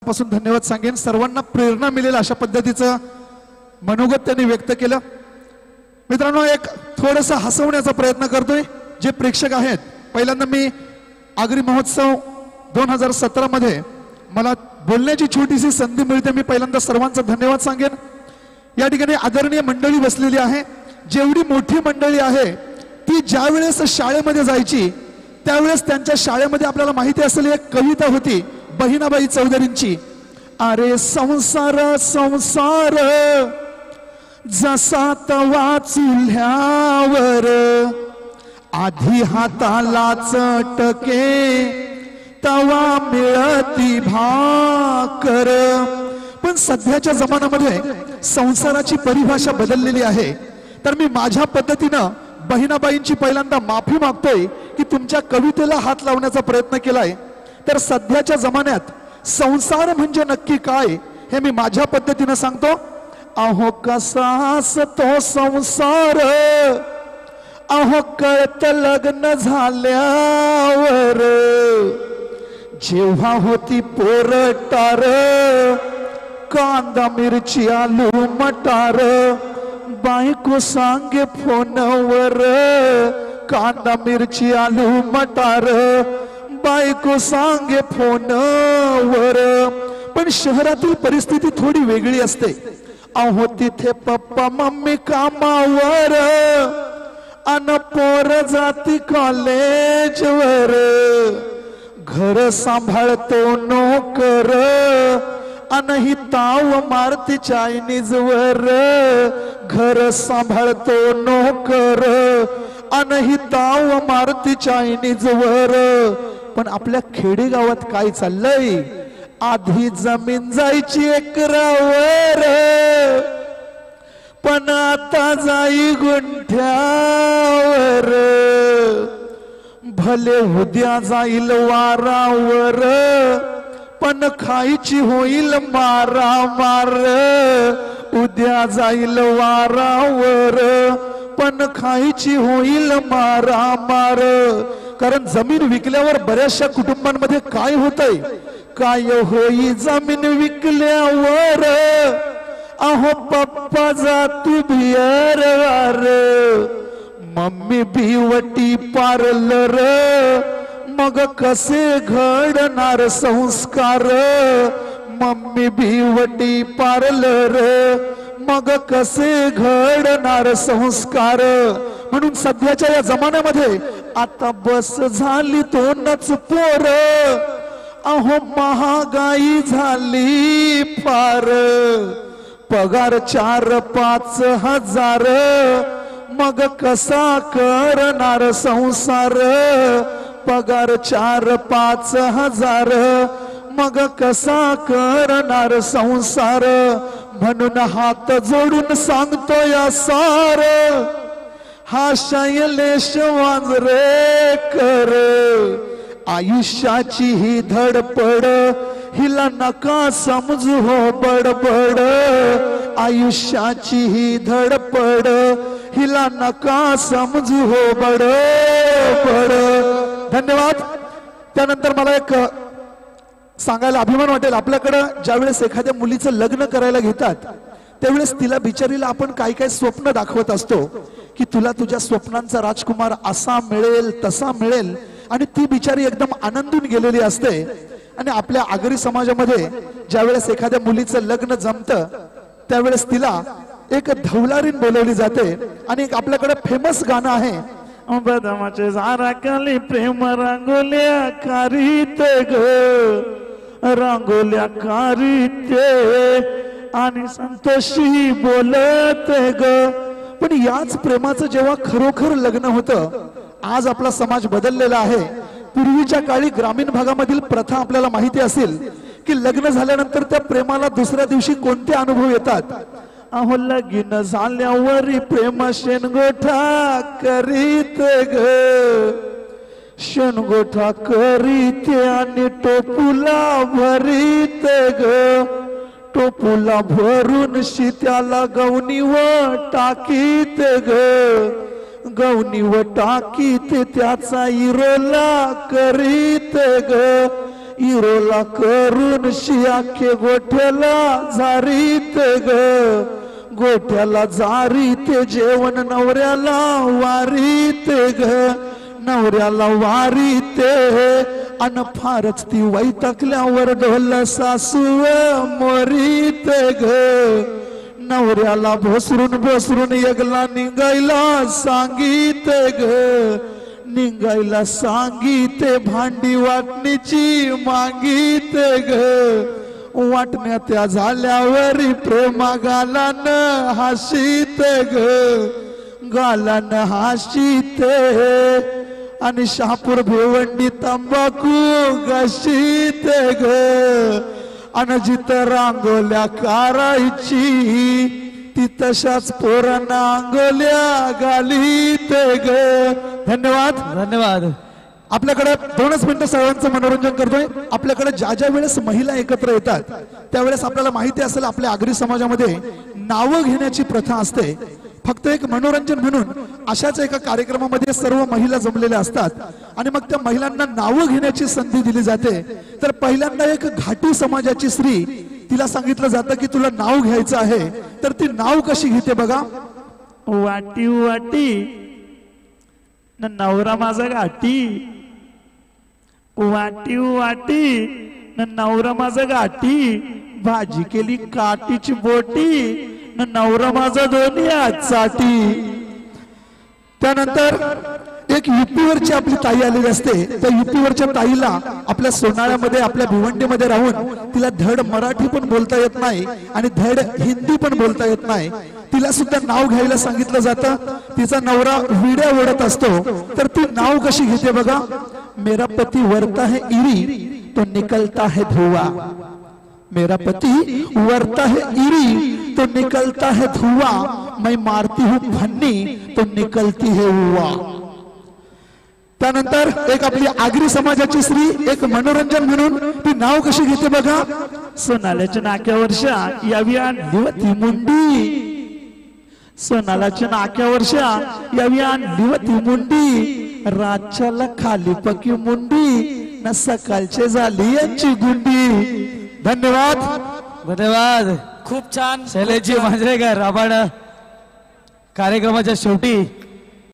पासून धन्यवाद सांगेन। सर्वांना प्रेरणा मिळेल अशा पद्धतीचं मनोगत त्यांनी व्यक्त केलं। मित्रांनो, एक थोडंसं हसवण्याचा प्रयत्न करतोय जे प्रेक्षक आहेत। पहिल्यांदा मी आगरी महोत्सव 2017 मध्ये मला बोलण्याची छोटीशी संधी मिळते। मी पहिल्यांदा सर्वांचा धन्यवाद सांगेन। या ठिकाणी आदरणीय मंडळी बसलेली आहे। जेवढी मोठी मंडळी आहे ती ज्यावेळेस शाळेमध्ये जायची त्यावेळेस त्यांच्या शाळेमध्ये आपल्याला माहिती असेल एक कविता होती बहिणाबाई चौधरींची, अरे संसार संसार जसा तवा चुल्ह्यावर, आधी हाताला चटके तवा मिळती भाकर। पण सध्याच्या जमान्यामध्ये संसाराची परिभाषा बदललेली आहे। तर मी माझ्या पद्धतीनं बहिणाबाईंची पहिल्यांदा माफी मागतोय की तुमच्या कवितेला हात लावण्याचा प्रयत्न केलाय। तर सध्याच्या जमान्यात संसार म्हणजे नक्की काय हे मी माझ्या पद्धतीनं सांगतो। अहो कसा असतो संसार, अहो कळत लग्न झाल्यावर, जेव्हा होती पोरटार कांदा मिरची आलू मटार, बायको सांगे फोनवर कांदा मिरची आलू मटार, बायको सांगे फोनवर। पण शहरातील परिस्थिती थोडी वेगळी असते। अहो तिथे पप्पा मम्मी कामावर अन पोर जाती कॉलेजवर, घर सांभाळतो नोकर अनही ताव मारती चायनीज वर, घर सांभाळतो नोकर अनही ताव मारती चायनीज वर। पण आपल्या खेडेगावात काय चाललंय, आधी जमीन जायची एकरावर पण आता जाई गुंठ्यावर, भले उद्या जाईल वारावर पण खायची होईल मारा मार, उद्या जाईल वारावर पण खायची होईल मारा मार। कारण जमीन विकल्यावर बऱ्याचशा कुटुंबांमध्ये काय होतंय, काय होई जमीन विकल्यावर, अहो पप्पा जाती बिअरवर, मम्मी भिवटी पार्लर, मग कसे घडणार संस्कार, मम्मी भिवटी पार्लर, मग कसे घडणार संस्कार। म्हणून सध्याच्या या जमान्यामध्ये आता बस झाली तोंडच पोर, अहो महागाई झाली फार, पगार 4-5 हजार, मग कसा करणार संसार, पगार 4-5 हजार, मग कसा करणार संसार। म्हणून हात जोडून सांगतो या सार, हा शैलेश वांजरे कर, आयुष्याची ही धडपड हिला नका समजू हो बडबड, आयुष्याची ही धडपड हिला नका समजू हो बडबड। धन्यवाद। त्यानंतर मला एक सांगायला अभिमान वाटेल, आपल्याकडे ज्यावेळेस एखाद्या मुलीचं लग्न करायला घेतात त्यावेळेस तिला बिचारीला आपण काय काय स्वप्न दाखवत असतो की तुला तुझ्या स्वप्नांचा राजकुमार असा मिळेल तसा मिळेल, आणि ती बिचारी एकदम आनंदून गेलेली असते। आणि आपल्या आगरी समाजामध्ये ज्यावेळेस एखाद्या मुलीचं लग्न जमतं त्यावेळेस तिला एक धवलारीन बोलवली जाते। आणि एक आपल्याकडे फेमस गाणं आहे, बदामाचे झाडाखाली प्रेम रांगोल्या कारीते ग, रांगोल्या कारीते आणि संतोषी बोलते ग। पण याच प्रेमाचं जेव्हा खरोखर लग्न होतं, आज आपला समाज बदललेला आहे। पूर्वीच्या काळी ग्रामीण भागामधील प्रथा आपल्याला माहिती असेल की लग्न झाल्यानंतर त्या प्रेमाला दुसऱ्या दिवशी कोणते अनुभव येतात। अहो लगीन झाल्यावरी प्रेम शेणगोठा करीत ग, शेणगोठा करीते आणि टोपुला भरीत ग, टोपुला भरून शित्याला गवनीव टाकीत ग, गवनीव टाकीत त्याचा इरोला करीत ग, इरोला करून शियाखे गोठ्याला जारीत ग, गोठ्याला जारीत जेवण नवऱ्याला वारीत ग, नवऱ्याला वारीत अन फारच ती वैतागल्यावर ढोल सासू मोरीत ग, नवऱ्याला भोसरून भोसरून एकला निघायला सांगित ग, निघायला सांगिते भांडी वाटणीची मागित ग, वाटण्या त्या झाल्यावर प्रेमा गालान हाशीत ग, गालान हाशीत आणि शहापूर भिवंडी तंबाखू घशीत ग, आणि जिथं रांगोल्या कारायची ती तशाच पोरांना अंगोल्या घालीत ग. धन्यवाद धन्यवाद. आपल्याकडे 2च मिनिटं सर्वांचं मनोरंजन करतोय. आपल्याकडे ज्या ज्या वेळेस महिला एकत्र येतात त्यावेळेस आपल्याला माहिती असेल आपल्या आगरी समाजामध्ये नावं घेण्याची प्रथा असते. फक्त एक मनोरंजन म्हणून अशाच एका कार्यक्रमामध्ये सर्व महिला जमलेल्या असतात आणि मग त्या महिलांना नावं घेण्याची संधी दिली जाते. तर पहिल्यांदा एक घाटी समाजाची स्त्री, तिला सांगितलं जातं की तुला नाव घ्यायचं आहे. तर ती नाव कशी घेते बघा. वाटी वाटी न नवरा माझा घाटी, वाटी वाटी न नवरा माझा घाटी, भाजी केली काटीची बोटी न नवरा माझा दोन्ही चाटी. त्यानंतर एक युपीवरची आपली ताई आलेली असते. त्या युपीवरच्या ताईला आपल्या सोनाळ्यामध्ये आपल्या भिवंडीमध्ये राहून तिला धड मराठी पण बोलता येत नाही आणि धड हिंदी पण बोलता येत नाही. तिला सुद्धा नाव घ्यायला सांगितलं जातं. तिचा नवरा विड्या ओढत असतो. तर ती नाव कशी घेते बघा. मेरा पति वरता है इरी तो निकलता है धुआं, मेरा पति वरता है इरी तो निकलता है धुआं, मैं मारती हूं फन्नी तो निकलती है हुआ. त्यानंतर एक आपली आगरी समाजाची स्त्री एक मनोरंजन म्हणून ती नाव कशी घेते बघा. सोनाल्याच्या नाक्यावरच्या यावी आणली होती मुंडी, सोनाल्याच्या नाक्यावरच्या यावी आणली होती मुंडी, रातच्याला खाली पकी मुंडी न सकाळचे झाली यांची गुंडी. धन्यवाद धन्यवाद. खूप छान. शैलेशजी मांजरेकर आपण कार्यक्रमाच्या शेवटी